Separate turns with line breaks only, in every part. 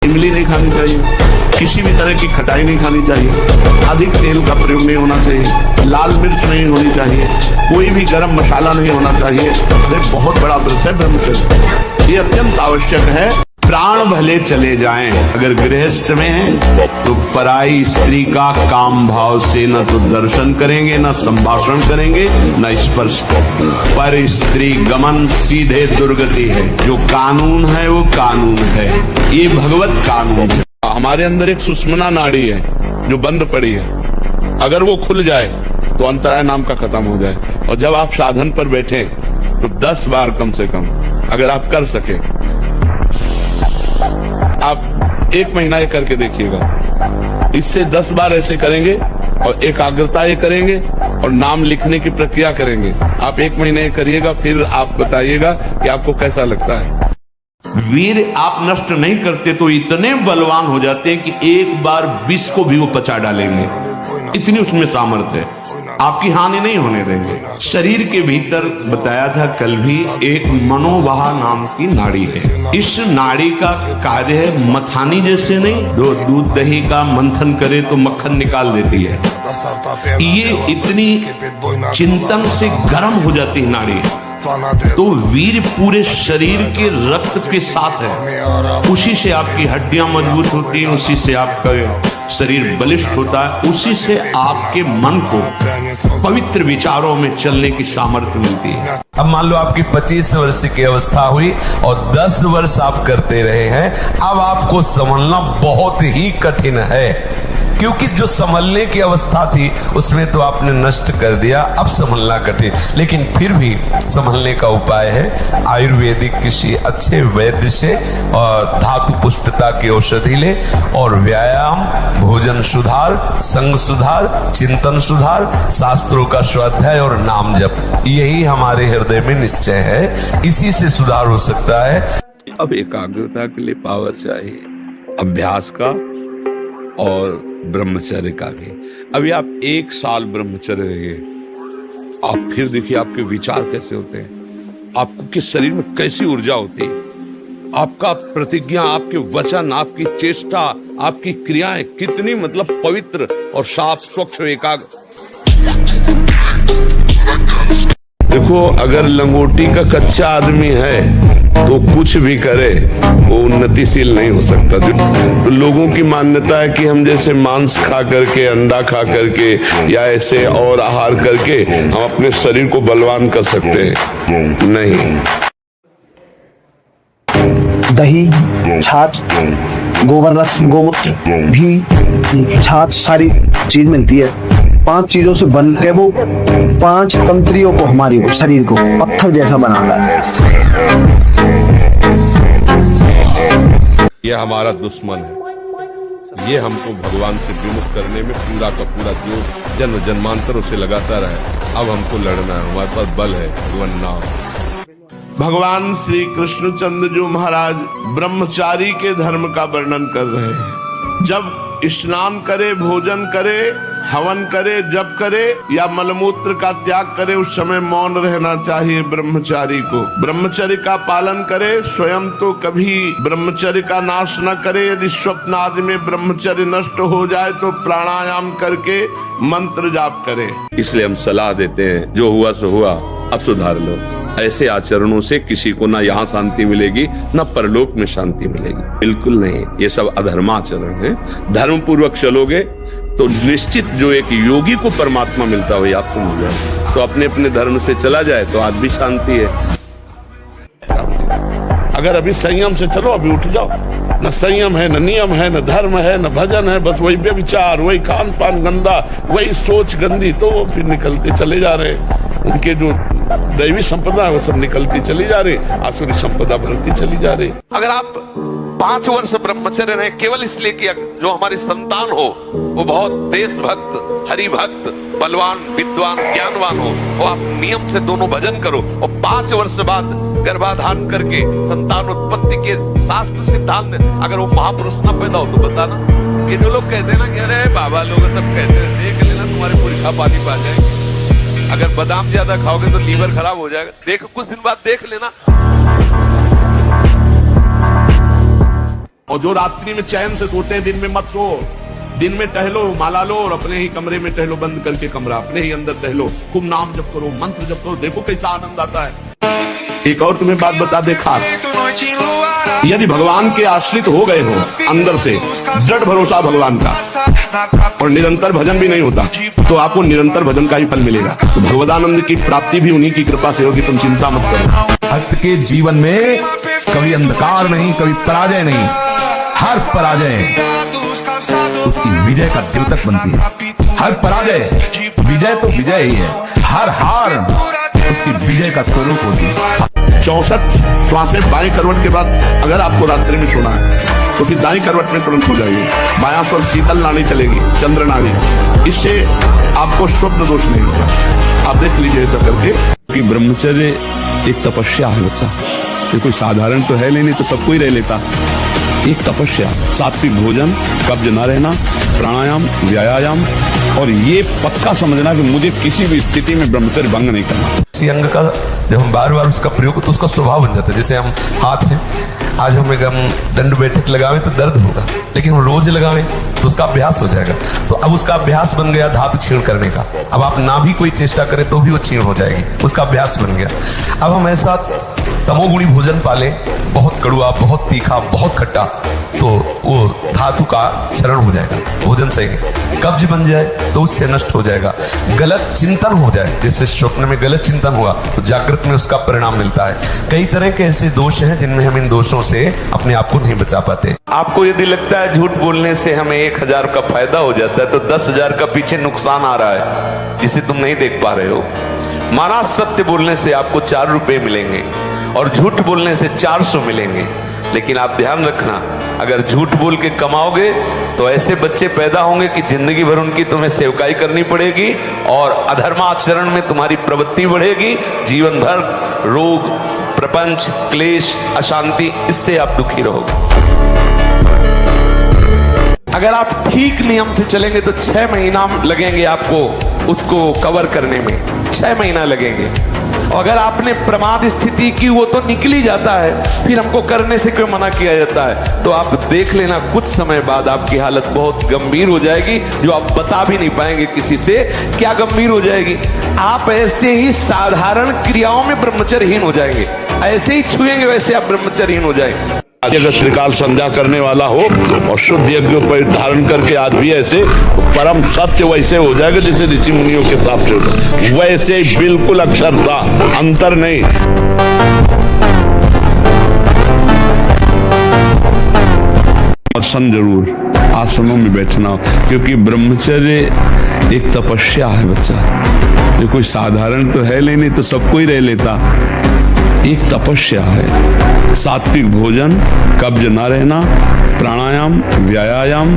इमली नहीं खानी चाहिए, किसी भी तरह की खटाई नहीं खानी चाहिए, अधिक तेल का प्रयोग नहीं होना चाहिए, लाल मिर्च नहीं होनी चाहिए, कोई भी गरम मसाला नहीं होना चाहिए। ये बहुत बड़ा व्रत है ब्रह्मचर्य, ये अत्यंत आवश्यक है। प्राण भले चले जाएं अगर गृहस्थ में है तो पराई स्त्री का काम भाव से न तो दर्शन करेंगे, न संभाषण करेंगे, न स्पर्श। पर स्त्री गमन सीधे दुर्गति है। जो कानून है वो कानून है, ये भगवत कानून है। हमारे अंदर एक सुषुम्ना नाड़ी है जो बंद पड़ी है, अगर वो खुल जाए तो अंतराय नाम का खत्म हो जाए। और जब आप साधन पर बैठे तो 10 बार कम से कम अगर आप कर सके, आप 1 महीना ये करके देखिएगा। इससे 10 बार ऐसे करेंगे और एकाग्रता ये करेंगे और नाम लिखने की प्रक्रिया करेंगे। आप 1 महीने ये करिएगा, फिर आप बताइएगा कि आपको कैसा लगता है। वीर आप नष्ट नहीं करते तो इतने बलवान हो जाते हैं कि एक बार विष को भी वो पचा डालेंगे, इतनी उसमें सामर्थ्य है, आपकी हानि नहीं होने देंगे। शरीर के भीतर बताया था कल भी एक मनोवाह नाम की नाड़ी है। इस नाड़ी का कार्य है मथानी जैसे नहीं, जो दूध दही का मंथन करे तो मक्खन निकाल देती है, ये इतनी चिंतन से गर्म हो जाती है नाड़ी। तो वीर पूरे शरीर के रक्त के साथ है, उसी से आपकी हड्डियां मजबूत होती हैं, उसी से आपका शरीर बलिष्ठ होता है, उसी से आपके मन को पवित्र विचारों में चलने की सामर्थ्य मिलती है।
अब मान लो आपकी 25 वर्ष की अवस्था हुई और 10 वर्ष आप करते रहे हैं, अब आपको संभलना बहुत ही कठिन है, क्योंकि जो संभलने की अवस्था थी उसमें तो आपने नष्ट कर दिया, अब संभलना कठिन। लेकिन फिर भी संभलने का उपाय है, आयुर्वेदिक किसी अच्छे वैद्य से और धातु पुष्टता की औषधि ले और व्यायाम, भोजन सुधार, संग सुधार, चिंतन सुधार, शास्त्रों का स्वाध्याय और नाम जप, यही हमारे हृदय में निश्चय है, इसी से सुधार हो सकता है।
अब एकाग्रता के लिए पावर चाहिए, अभ्यास का और ब्रह्मचर्य का भी। अभी आप 1 साल ब्रह्मचर्य रहिए, आप फिर देखिए आपके विचार कैसे होते हैं, आपको किस शरीर में कैसी ऊर्जा होती है, आपका प्रतिज्ञा, आपके वचन, आपकी चेष्टा, आपकी क्रियाएं कितनी मतलब पवित्र और साफ स्वच्छ एकाग्र। देखो अगर लंगोटी का कच्चा आदमी है तो कुछ भी करे वो उन्नतिशील नहीं हो सकता। तो लोगों की मान्यता है कि हम जैसे मांस खा करके, अंडा खा करके या ऐसे और आहार करके हम अपने शरीर को बलवान कर सकते हैं, नहीं।
दही, छाछ, गोबर रस, गोमूत्र, घी, छाछ, सारी चीज मिलती है। 5 चीजों से बन के वो 5 तंत्रियों को, हमारी को, शरीर को पत्थर जैसा बनाता है।
ये हमारा दुश्मन है, ये हमको भगवान से विमुख करने में पूरा का पूरा जो जन्म जन्मांतरों से लगातार है। अब हमको लड़ना है, हमारे पास बल है, भगवान नाम। भगवान श्री कृष्णचंद्र जो महाराज ब्रह्मचारी के धर्म का वर्णन कर रहे हैं। जब स्नान करे, भोजन करे, हवन करे, जप करे या मलमूत्र का त्याग करे, उस समय मौन रहना चाहिए ब्रह्मचारी को। ब्रह्मचर्य का पालन करे, स्वयं तो कभी ब्रह्मचर्य का नाश न करे। यदि स्वप्न आदि में ब्रह्मचर्य नष्ट हो जाए तो प्राणायाम करके मंत्र जाप करे। इसलिए हम सलाह देते हैं, जो हुआ सो हुआ, अब सुधार लो। ऐसे आचरणों से किसी को ना यहाँ शांति मिलेगी ना परलोक में शांति मिलेगी, बिल्कुल नहीं। ये सब अधर्माचरण है। धर्म पूर्वक चलोगे तो निश्चित जो एक योगी को परमात्मा मिलता हो आपको मिल जाए। तो अपने अपने धर्म से चला जाए तो आज भी शांति है। अगर अभी संयम से चलो, अभी उठ जाओ। न संयम है, न नियम है, न धर्म है, न भजन है, बस वही व्यभिचार, वही खान पान गंदा, वही सोच गंदी, तो वो फिर निकलते चले जा रहे। उनके जो दैवी संपदा है वो सब निकलती चली जा रही, आसुरी संपदा बढ़ती चली जा रही। अगर आप 5 वर्ष ब्रह्मचर्य रहे केवल इसलिए कि जो हमारी संतान हो वो बहुत देशभक्त, हरिभक्त, बलवान, विद्वान, ज्ञानवान हो, वो आप नियम से दोनों भजन करो और 5 वर्ष बाद गर्भाधान करके संतान उत्पत्ति के शास्त्र सिद्धांत अगर वो महापुरुष न पैदा हो तो बताना। ये जो लोग कहते हैं ना कि अरे बाबा लोग सब कहते हैं, देख लेना तुम्हारे पुरखा पानी पा जाएंगे। अगर बादाम ज्यादा खाओगे तो लीवर खराब हो जाएगा। देखो कुछ दिन बाद देख लेना।
और जो रात्रि में चैन से सोते हैं दिन में मत सो। दिन में टहलो, माला लो और अपने ही कमरे में टहलो, बंद करके कमरा, अपने ही अंदर टहलो, खूब नाम जप करो, मंत्र जप करो, देखो कैसा आनंद आता है। एक और तुम्हें बात बता दे खास, यदि भगवान के आश्रित हो गए हो अंदर से, दृढ़ भरोसा भगवान का, और निरंतर भजन भी नहीं होता, तो आपको निरंतर भजन का ही फल मिलेगा। तो भगवदानंद की प्राप्ति भी उन्हीं की कृपा से होगी, तुम चिंता मत करो।
भक्त के जीवन में कभी अंधकार नहीं, कभी पराजय नहीं, हर पराजय उसकी विजय का द्योतक बनती है। हर पराजय विजय तो विजय ही है, हर हार उसकी विजय का स्वरूप होती है।
64 श्वासें बाएं करवट के बाद अगर आपको रात्रि में सोना है तो फिर दाएं करवट में तुरंत हो जाएगी। बायां स्वर शीतल नाड़ी चलेगी, चंद्र नाड़ी, इससे आपको स्वप्न दोष नहीं होगा। आप देख लीजिए ऐसा करके
कि ब्रह्मचर्य एक तपस्या है बच्चा, ये कोई साधारण तो है नहीं तो सब कोई रह लेता। एक तपस्या, सात्विक भोजन, कब्ज न रहना, प्राणायाम, व्यायाम, और ये पक्का समझना कि मुझे किसी भी स्थिति में ब्रह्मचर्य भंग नहीं करना।
किसी अंग का जब हम बार बार उसका प्रयोग तो उसका स्वभाव बन जाता है। जैसे हम हाथ है, आज हम दंड बैठक लगावें तो दर्द होगा, लेकिन हम रोज लगावें तो उसका अभ्यास हो जाएगा। तो अब उसका अभ्यास बन गया धातु क्षीण करने का। अब आप ना भी कोई चेष्टा करें तो भी वो क्षीण हो जाएगी, उसका अभ्यास बन गया। अब हम ऐसा तमोगुणी भोजन पाले, बहुत कड़ुआ, बहुत तीखा, बहुत खट्टा, तो वो धातु का क्षरण हो जाएगा, भोजन सही नहीं। कब्ज बन जाए तो उससे नष्ट हो जाएगा। गलत चिंतन हो जाए, जैसे स्वप्न में गलत चिंतन हुआ तो जागृत में उसका परिणाम मिलता है। कई तरह के ऐसे दोष हैं जिनमें हम इन दोषों से अपने आप को नहीं बचा पाते।
आपको यदि लगता है झूठ बोलने से हमें 1000 का फायदा हो जाता है, तो 10,000 का पीछे नुकसान आ रहा है जिसे तुम नहीं देख पा रहे हो। माना सत्य बोलने से आपको 4 रुपए मिलेंगे और झूठ बोलने से 400 मिलेंगे, लेकिन आप ध्यान रखना, अगर झूठ बोल के कमाओगे तो ऐसे बच्चे पैदा होंगे कि जिंदगी भर उनकी तुम्हें सेवकाई करनी पड़ेगी और अधर्माचरण में तुम्हारी प्रवृत्ति बढ़ेगी। जीवन भर रोग, प्रपंच, क्लेश, अशांति, इससे आप दुखी रहोगे। अगर आप ठीक नियम से चलेंगे तो 6 महीना लगेंगे आपको उसको कवर करने में, 6 महीना लगेंगे। और अगर आपने प्रमाद स्थिति की, वो तो निकल ही जाता है, फिर हमको करने से क्यों मना किया जाता है? तो आप देख लेना, कुछ समय बाद आपकी हालत बहुत गंभीर हो जाएगी, जो आप बता भी नहीं पाएंगे किसी से। क्या गंभीर हो जाएगी? आप ऐसे ही साधारण क्रियाओं में ब्रह्मचर्यहीन हो जाएंगे, ऐसे ही छुएंगे वैसे आप ब्रह्मचर्यहीन हो जाएंगे।
अगर त्रिकाल संध्या करने वाला हो और शुद्ध यज्ञ पर धारण करके आज भी ऐसे, परम सत्य वैसे हो जाएगा जैसे ऋषि मुनियों के हिसाब से होता, वैसे बिल्कुल अक्षरशः, अंतर नहीं।
सन जरूर आश्रमों में बैठना, क्योंकि ब्रह्मचर्य एक तपस्या है बच्चा, ये कोई साधारण तो है नहीं तो सब कोई रह लेता। एक तपस्या है, सात्विक भोजन, कब्ज न रहना, प्राणायाम, व्यायाम,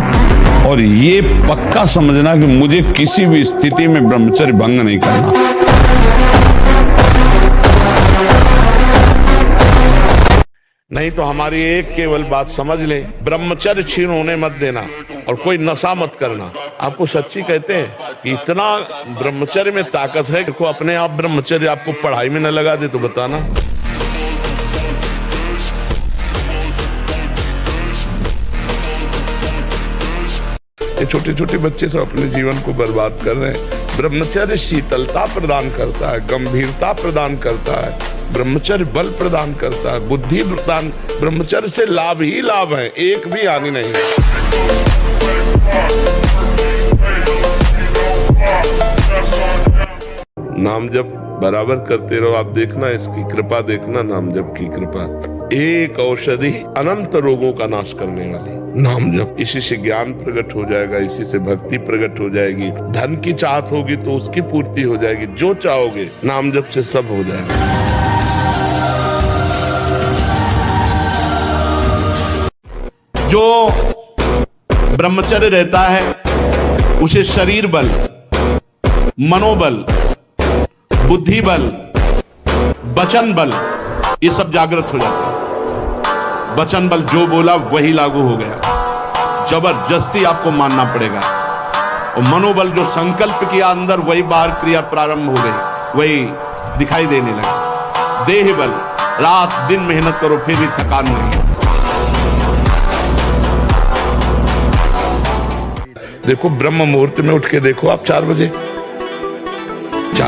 और ये पक्का समझना कि मुझे किसी भी स्थिति में ब्रह्मचर्य भंग नहीं करना।
नहीं तो हमारी एक केवल बात समझ ले, ब्रह्मचर्य छीन होने मत देना और कोई नशा मत करना। आपको सच्ची कहते हैं कि इतना ब्रह्मचर्य में ताकत है, देखो अपने आप ब्रह्मचर्य आपको पढ़ाई में न लगा दे तो बताना। ये छोटे छोटे बच्चे सब अपने जीवन को बर्बाद कर रहे हैं। ब्रह्मचर्य शीतलता प्रदान करता है, गंभीरता प्रदान करता है, ब्रह्मचर्य बल प्रदान करता है, बुद्धि प्रदान। ब्रह्मचर्य से लाभ ही लाभ है, एक भी हानि नहीं है। नाम जप बराबर करते रहो, आप देखना इसकी कृपा, देखना नाम जप की कृपा। एक औषधि अनंत रोगों का नाश करने वाली नाम जप। इसी से ज्ञान प्रकट हो जाएगा, इसी से भक्ति प्रकट हो जाएगी। धन की चाहत होगी तो उसकी पूर्ति हो जाएगी, जो चाहोगे नाम जप से सब हो जाएगा। जो ब्रह्मचर्य रहता है उसे शरीर बल, मनोबल, बुद्धि बल, वचन बल, ये सब जागृत हो जाता है। वचन बल जो बोला वही लागू हो गया, जबरदस्ती आपको मानना पड़ेगा। और मनोबल जो संकल्प किया अंदर, वही बाहर क्रिया प्रारंभ हो गई, वही दिखाई देने लगा। देह बल, रात दिन मेहनत करो फिर भी थकान नहीं।
देखो ब्रह्म मुहूर्त में उठ के देखो आप 4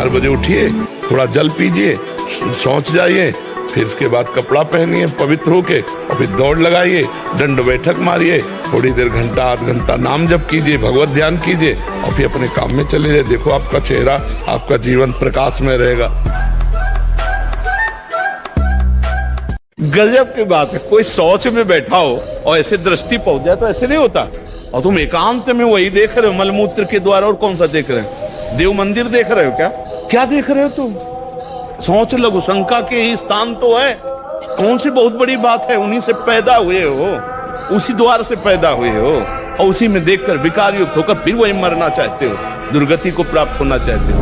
बजे उठिए, थोड़ा जल पीजिए, शौच जाइए, फिर इसके बाद कपड़ा पहनिए पवित्र होके और फिर दौड़ लगाइए, दंड बैठक मारिए, थोड़ी देर घंटा आध घंटा नाम जप कीजिए, भगवत ध्यान कीजिए और फिर अपने काम में चले जाइए। देखो आपका चेहरा, आपका जीवन प्रकाश में रहेगा।
गजब की बात है, कोई शौच में बैठा हो और ऐसे दृष्टि पहुंच जाए तो ऐसे नहीं होता। और तुम एकांत में वही देख रहे हो, मलमूत्र के द्वारा। और कौन सा देख रहे हो? देव मंदिर देख रहे हो क्या? क्या देख रहे हो तुम? सोच लघु शंका के ही स्थान तो है। कौन सी बहुत बड़ी बात है? उन्हीं से पैदा हुए हो, उसी द्वार से पैदा हुए हो और उसी में देखकर विकार युक्त होकर फिर वही मरना चाहते हो, दुर्गति को प्राप्त होना चाहते हो।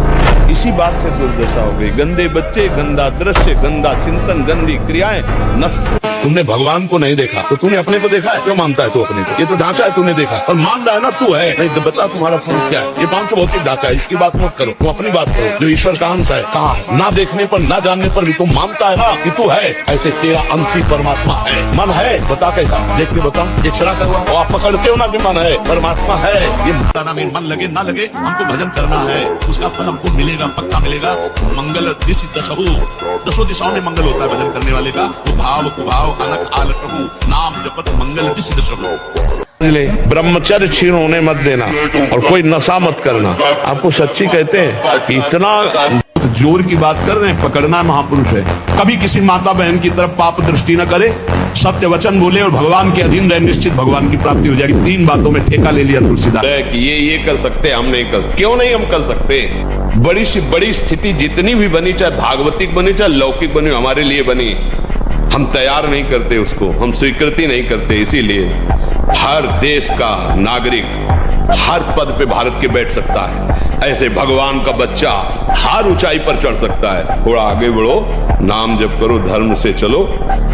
इसी बात से दुर्दशा हो गई। गंदे बच्चे, गंदा दृश्य, गंदा चिंतन, गंदी क्रियाएं, नष्ट।
तुमने भगवान को नहीं देखा तो तूने अपने को देखा है? क्यों मानता है तू अपने को? ये तो ढांचा है, तूने देखा और मान रहा है ना तू है। नहीं तो बता तुम्हारा फर्क क्या है? ये 500 भौतिक ढांचा है, इसकी बात मत करो, तुम अपनी बात करो। जो ईश्वर का अंश है कहाँ है? ना देखने पर ना जानने पर भी तुम मानता है ना कि तू है। ऐसे तेरा अंशी परमात्मा है। मन है, बता कैसा? देख के बता, एक्सरा करवा। और आप पकड़ते हो ना कि मन है, परमात्मा है। ये बताना नहीं, मन लगे ना लगे हमको भजन करना है, उसका फल हमको मिलेगा, पक्का मिलेगा। मंगल दिशि दशहु, 10 दिशाओं में मंगल होता है भजन करने वाले का। वो भाव कुभाव अनक आल प्रभु नाम जपत मंगल दिशि दशहु। ब्रह्मचर्य छीन होने मत देना और कोई नशा मत करना। आपको सच्ची कहते हैं कि इतना जोर की बात कर रहे हैं, पकड़ना महापुरुष है। कभी किसी माता बहन की तरफ पाप दृष्टि न करे, सत्य वचन बोले और भगवान के अधीन रहे, निश्चित भगवान की प्राप्ति हो जाएगी। 3 बातों में ठेका ले लिया तुलसीदास कि ये कर सकते, हम नहीं कर। क्यों नहीं हम कर सकते? बड़ी सी बड़ी स्थिति जितनी भी बनी, चाहे भागवतिक बनी चाहे लौकिक बनी, हमारे लिए बनी, हम तैयार नहीं करते उसको, हम स्वीकृति नहीं करते। इसीलिए हर देश का नागरिक हर पद पे भारत के बैठ सकता है। ऐसे भगवान का बच्चा हर ऊंचाई पर चढ़ सकता है। थोड़ा आगे बढ़ो, नाम जप करो, धर्म से चलो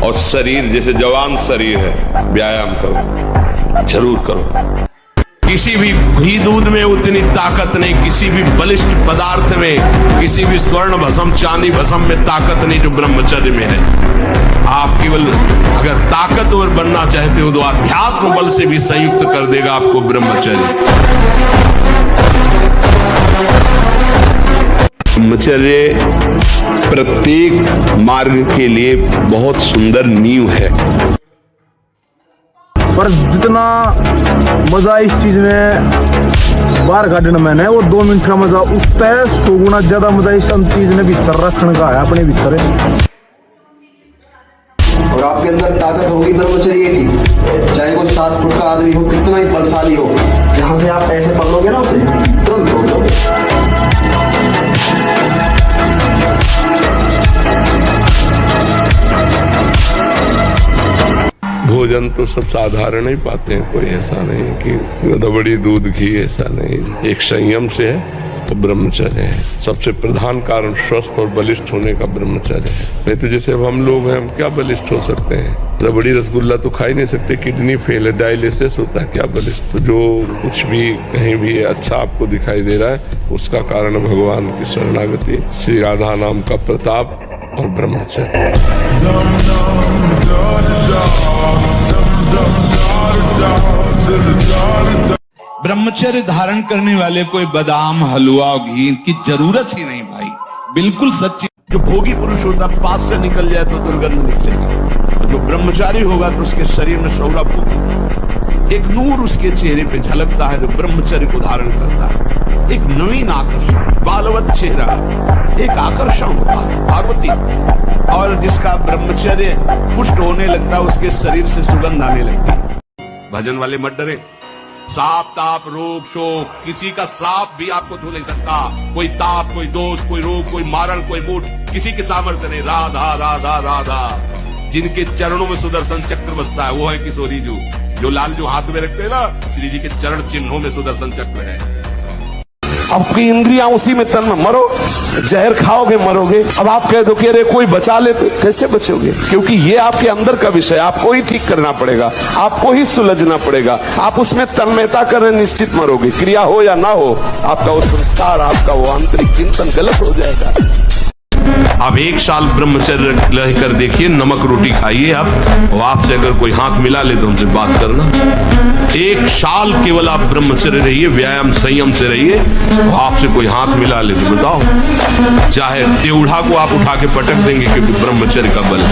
और शरीर जैसे जवान शरीर है, व्यायाम करो, जरूर करो। किसी भी घी दूध में उतनी ताकत नहीं, किसी भी बलिष्ठ पदार्थ में, किसी भी स्वर्ण भस्म चांदी भस्म में ताकत नहीं जो ब्रह्मचर्य में है। आप केवल अगर ताकतवर बनना चाहते हो तो अध्यात्म बल से भी संयुक्त कर देगा आपको ब्रह्मचर्य।
ब्रह्मचर्य प्रत्येक मार्ग के लिए बहुत सुंदर नींव है।
पर जितना मजा इस चीज में बाहर काटने में है, वो 2 मिनट का मजा उस तय 100 गुना ज्यादा मजा इस चीज ने भीतर रखने का है, अपने भीतर है।
और आपके अंदर ताकत होगी ब्रह्मचर्य की, चाहे वो 7 फुट का आदमी हो, कितना ही बलशाली हो, यहाँ से आप ऐसे पकड़ोगे ना उसे, तुरंत हो जाओगे।
भोजन तो सब साधारण ही पाते हैं, कोई ऐसा नहीं कि रबड़ी दूध घी, ऐसा नहीं। एक संयम से है तो ब्रह्मचर्य है। सबसे प्रधान कारण स्वस्थ और बलिष्ठ होने का ब्रह्मचर्य है। नहीं तो जैसे अब हम लोग हैं, हम क्या बलिष्ठ हो सकते हैं? रबड़ी रसगुल्ला तो खा ही नहीं सकते, किडनी फेल है, डायलिसिस होता है, क्या बलिष्ठ? तो जो कुछ भी कहीं भी अच्छा आपको दिखाई दे रहा है, उसका कारण भगवान की शरणागति, श्री राधा नाम का प्रताप और ब्रह्मचर्य।
ब्रह्मचर्य धारण करने वाले कोई बादाम हलवा घी की जरूरत ही नहीं भाई, बिल्कुल सच्ची। जो भोगी पुरुष होता है, पास से निकल जाए तो दुर्गंध निकलेगी। तो जो ब्रह्मचारी होगा तो उसके शरीर में सौरभ होगी, एक नूर उसके चेहरे पे झलकता है जो ब्रह्मचर्य को धारण करता है। एक नवीन आकर्षण, बालवत चेहरा, एक आकर्षण होता है पार्वती। और जिसका ब्रह्मचर्य पुष्ट होने लगता है, उसके शरीर से सुगंध आने लगती है। भजन वाले मत डरे, साप ताप रोग शोक किसी का श्राप भी आपको छू नहीं सकता। कोई ताप, कोई दोष, कोई रोग, कोई मारण, कोई मूठ, किसी के सामर्थ्य नहीं। राधा राधा राधा, जिनके चरणों में सुदर्शन चक्र बसता है वो है किशोरी जी, जो लाल जो हाथ में रखते हैं ना, श्री जी के चरण चिन्हों में सुदर्शन चक्र है।
आपकी इंद्रियां उसी में तन में, मरो, जहर खाओगे मरोगे। अब आप कह दो कि अरे कोई बचा ले, तो कैसे बचोगे? क्योंकि ये आपके अंदर का विषय, आपको ही ठीक करना पड़ेगा, आपको ही सुलझना पड़ेगा। आप उसमें तन्मयता करें, निश्चित मरोगे। क्रिया हो या ना हो, आपका वो संस्कार, आपका वो आंतरिक चिंतन गलत हो जाएगा।
आप 1 साल ब्रह्मचर्य रह कर देखिए, नमक रोटी खाइए आप, और आपसे अगर कोई हाथ मिला ले तो उनसे बात करना। 1 साल केवल आप ब्रह्मचर्य रहिए, व्यायाम संयम से रहिए, और आपसे कोई हाथ मिला ले तो बताओ, चाहे टेढ़ा को आप उठा के पटक देंगे, क्योंकि ब्रह्मचर्य का बल है।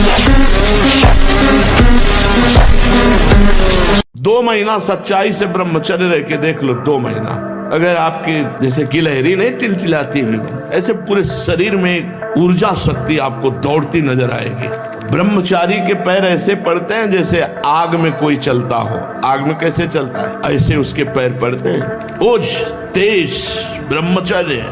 2 महीना सच्चाई से ब्रह्मचर्य रह के देख लो, 2 महीना। अगर आपकी जैसे गिलहरी नहीं टिलटिलाती हुई, ऐसे पूरे शरीर में ऊर्जा शक्ति आपको दौड़ती नजर आएगी। ब्रह्मचारी के पैर ऐसे पड़ते हैं जैसे आग में कोई चलता हो। आग में कैसे चलता है, ऐसे उसके पैर पड़ते हैं। ओज तेज ब्रह्मचर्य।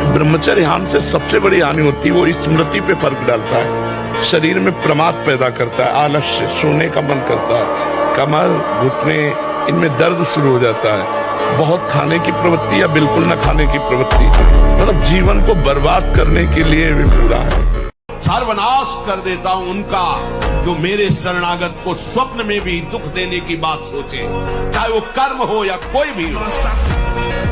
ब्रह्मचर्य हानि से सबसे बड़ी हानि होती है, वो स्मृति पे फर्क डालता है, शरीर में प्रमाद पैदा करता है, आलस्य, सोने का मन करता है, कमर घुटने इनमें दर्द शुरू हो जाता है, बहुत खाने की प्रवृत्ति या बिल्कुल न खाने की प्रवृत्ति, मतलब जीवन को बर्बाद करने के लिए भी पूरा है। सर्वनाश कर देता हूं उनका जो मेरे शरणागत को स्वप्न में भी दुख देने की बात सोचे, चाहे वो कर्म हो या कोई भी हो।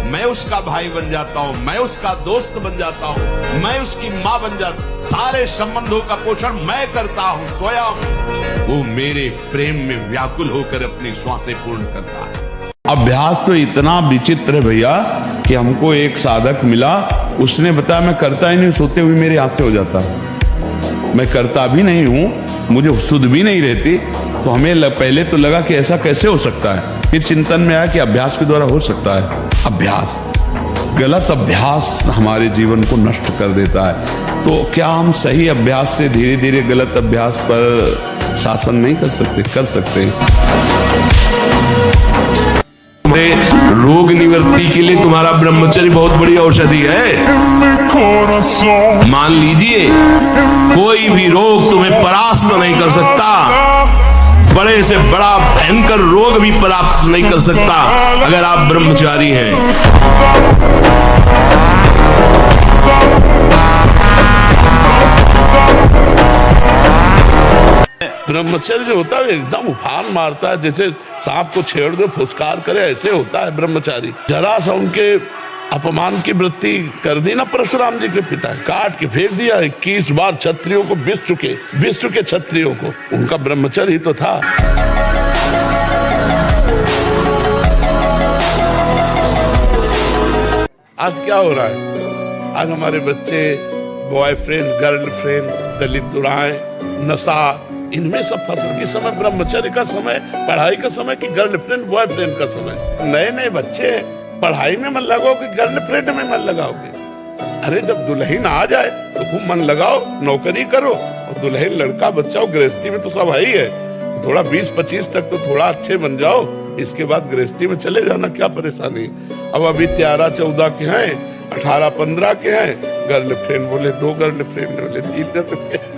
मैं उसका भाई बन जाता हूं, मैं उसका दोस्त बन जाता हूं, मैं उसकी मां बन जाता हूं, सारे संबंधों का पोषण मैं करता हूं स्वयं। वो मेरे प्रेम में व्याकुल होकर अपनी श्वासें पूर्ण करता है।
अभ्यास तो इतना विचित्र है भैया कि हमको एक साधक मिला, उसने बताया मैं करता ही नहीं, सोते हुए मेरे हाथ से हो जाता, मैं करता भी नहीं हूं, मुझे सुध भी नहीं रहती। तो हमें पहले तो लगा कि ऐसा कैसे हो सकता है, फिर चिंतन में आया कि अभ्यास के द्वारा हो सकता है। अभ्यास, गलत अभ्यास हमारे जीवन को नष्ट कर देता है। तो क्या हम सही अभ्यास से धीरे धीरे गलत अभ्यास पर शासन नहीं कर सकते? कर सकते।
रोग निवृत्ति के लिए तुम्हारा ब्रह्मचर्य बहुत बड़ी औषधि है। मान लीजिए कोई भी रोग तुम्हें परास्त नहीं कर सकता, बड़े से बड़ा भयंकर रोग भी परास्त नहीं कर सकता अगर आप ब्रह्मचारी हैं। ब्रह्मचर्य जो होता है एकदम उफान मारता है, जैसे सांप को छेड़ दो फुसकार करे, ऐसे होता है ब्रह्मचारी। जरा सा उनके अपमान की वृत्ति कर दी ना परशुराम जी के पिता, काट के फेंक दिया। 21 बार क्षत्रियों को विश्व के क्षत्रियों को, उनका ब्रह्मचर्य ही तो था। आज क्या हो रहा है, आज हमारे बच्चे बॉयफ्रेंड गर्लफ्रेंड, दलित दुराएं, नशा, इनमें सब फसल। इस समय ब्रह्मचर्य का समय, पढ़ाई का समय कि गर्लफ्रेंड बॉयफ्रेंड का समय। नए नए बच्चे पढ़ाई में मन लगाओगे, गर्लफ्रेंड में मन लगाओगे? अरे जब दुल्हन आ जाए तो खूब मन लगाओ, नौकरी करो, और दुल्हन लड़का बच्चा हो, गृहस्थी में तो सब है ही है, तो थोड़ा 20-25 तक तो थोड़ा अच्छे बन जाओ, इसके बाद गृहस्थी में चले जाना, क्या परेशानी। अब अभी 13-14 के हैं, 18-15 के हैं, गर्लफ्रेंड बोले 2 गर्लफ्रेंड बोले 3 गर्लफ्रेंड।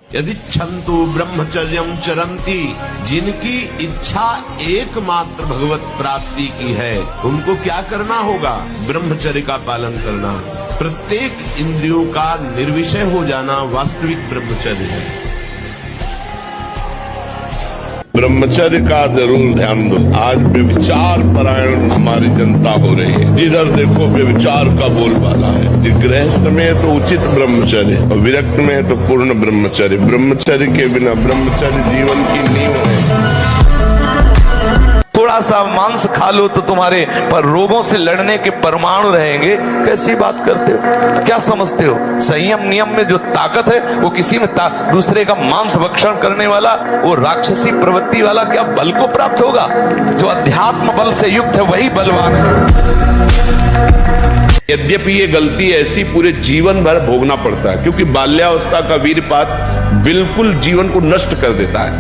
यदि छंतु ब्रह्मचर्यम चरंती, जिनकी इच्छा एकमात्र भगवत प्राप्ति की है, उनको क्या करना होगा? ब्रह्मचर्य का पालन करना। प्रत्येक इंद्रियों का निर्विषय हो जाना वास्तविक ब्रह्मचर्य है। ब्रह्मचर्य का जरूर ध्यान दो। आज व्यभिचार परायण हमारी जनता हो रही है, जिधर देखो व्यभिचार का बोलबाला है। गृहस्थ में है तो उचित ब्रह्मचर्य, और विरक्त में है तो पूर्ण ब्रह्मचर्य। ब्रह्मचर्य के बिना, ब्रह्मचर्य जीवन की नींव है।
थोड़ा सा मांस खा लो तो तुम्हारे पर रोगों से लड़ने के परमाणु रहेंगे। कैसी बात करते हो, क्या समझते हो? संयम नियम में जो ताकत है वो किसी में दूसरे का मांस भक्षण करने वाला, वो राक्षसी प्रवृत्ति वाला क्या बल को प्राप्त होगा? जो अध्यात्म बल से युक्त है वही बलवान है।
यद्यपि ये गलती ऐसी पूरे जीवन भर भोगना पड़ता है, क्योंकि बाल्यावस्था का वीरपात बिल्कुल जीवन को नष्ट कर देता है।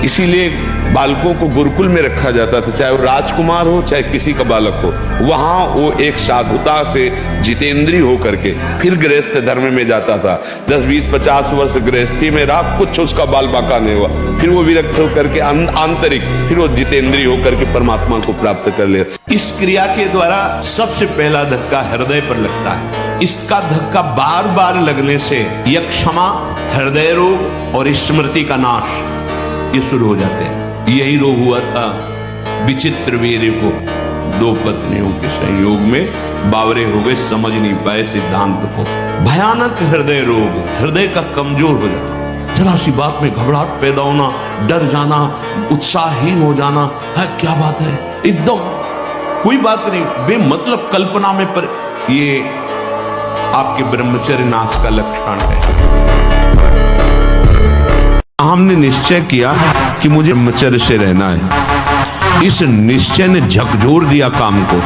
इसीलिए बालकों को गुरुकुल में रखा जाता था, चाहे वो राजकुमार हो चाहे किसी का बालक हो। वहां वो एक साधुता से जितेंद्रीय होकर के फिर गृहस्थ धर्म में जाता था। 10, 20, 50 वर्ष गृहस्थी में रहा, कुछ उसका बाल बाका नहीं हुआ, फिर वो विरक्त होकर के आंतरिक, फिर वो जितेंद्रीय होकर के परमात्मा को प्राप्त कर ले।
इस क्रिया के द्वारा सबसे पहला धक्का हृदय पर लगता है। इसका धक्का बार बार लगने से यक्षमा, हृदय रोग और स्मृति का नाश ये शुरू हो जाते हैं। यही रोग हुआ था विचित्र वीर को। दो पत्नियों के संयोग में बावरे हो गए, समझ नहीं पाए सिद्धांत को। भयानक हृदय रोग, हृदय का कमजोर हो जाना, जरा सी बात में घबराहट पैदा होना, डर जाना, उत्साहहीन हो जाना। है क्या बात है, एकदम कोई बात नहीं, बेमतलब कल्पना में पर ये आपके ब्रह्मचर्य नाश का लक्षण है। हमने निश्चय किया कि मुझे ब्रह्मचर्य से रहना है। इस निश्चय ने झकझोर दिया काम को।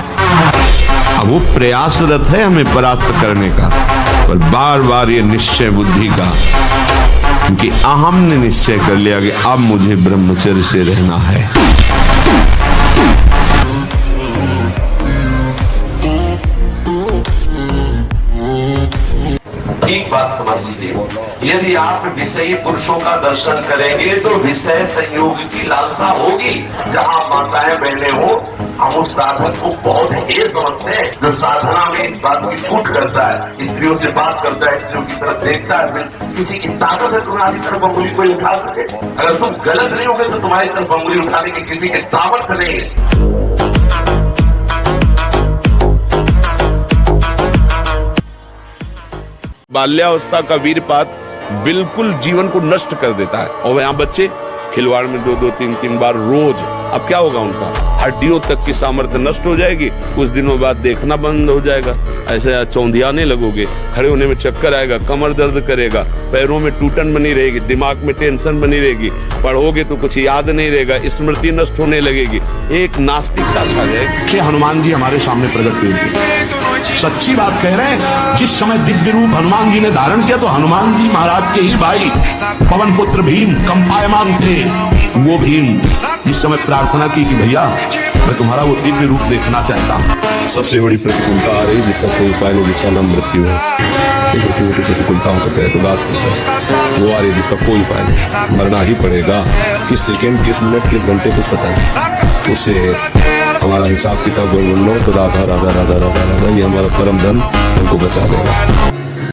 अब वो प्रयासरत है हमें परास्त करने का, पर बार बार ये निश्चय बुद्धि का, क्योंकि अहम ने निश्चय कर लिया कि अब मुझे ब्रह्मचर्य से रहना है।
एक बात समझ लीजिए, यदि आप विषयी पुरुषों का दर्शन करेंगे तो विषय संयोग की लालसा होगी। जहां माताएं बहनें हो, हम उस साधक को बहुत हेय समझते हैं जो साधना में इस बात की छूट करता है, स्त्रियों से बात करता है, स्त्रियों की तरफ देखता है। किसी की ताकत है तुम्हारी तरफ अंगुली कोई उठा सके? अगर तुम गलत नहीं होगे तो तुम्हारी तरफ अंगुली उठाने की किसी के सामर्थ्य नहीं है।
बाल्यावस्था का वीरपात बिल्कुल जीवन को नष्ट कर देता है। और यहाँ बच्चे खिलवाड़ में 2-2, 3-3 बार रोज, अब क्या होगा उनका? हड्डियों तक की सामर्थ्य नष्ट हो जाएगी, कुछ दिनों बाद देखना बंद हो जाएगा, ऐसे चौंधियाने लगोगे, खड़े होने में चक्कर आएगा, कमर दर्द करेगा, पैरों में टूटन बनी रहेगी, दिमाग में टेंशन बनी रहेगी, पढ़ोगे तो कुछ याद नहीं रहेगा, स्मृति नष्ट होने लगेगी, एक नास्तिकता छा जाएगी। हनुमान जी हमारे सामने प्रकट हुए, सच्ची बात कह रहे हैं। जिस समय दिव्य रूप हनुमान जी ने धारण किया तो हनुमान जी महाराज के ही भाई पवन पुत्र भीम कंपायमान थे। वो भीम जिस समय प्रार्थना की कि भैया मैं तुम्हारा वो दिव्य रूप देखना चाहता हूँ। सबसे बड़ी प्रतिकूलता आ रही जिसका कोई उपाय नहीं, जिसका नाम मृत्यु है। छोटी छोटी प्रतिकूलताओं का कहे तो वो आ रही जिसका कोई उपाय नहीं, मरना ही पड़ेगा। किस सेकेंड, किस मिनट, किस घंटे कुछ पता नहीं। उससे हमारा हिसाब किताब गड़बड़ लो तो राधा राधा राधा राधा राधा, ये हमारा परम धन हमको बचा देगा।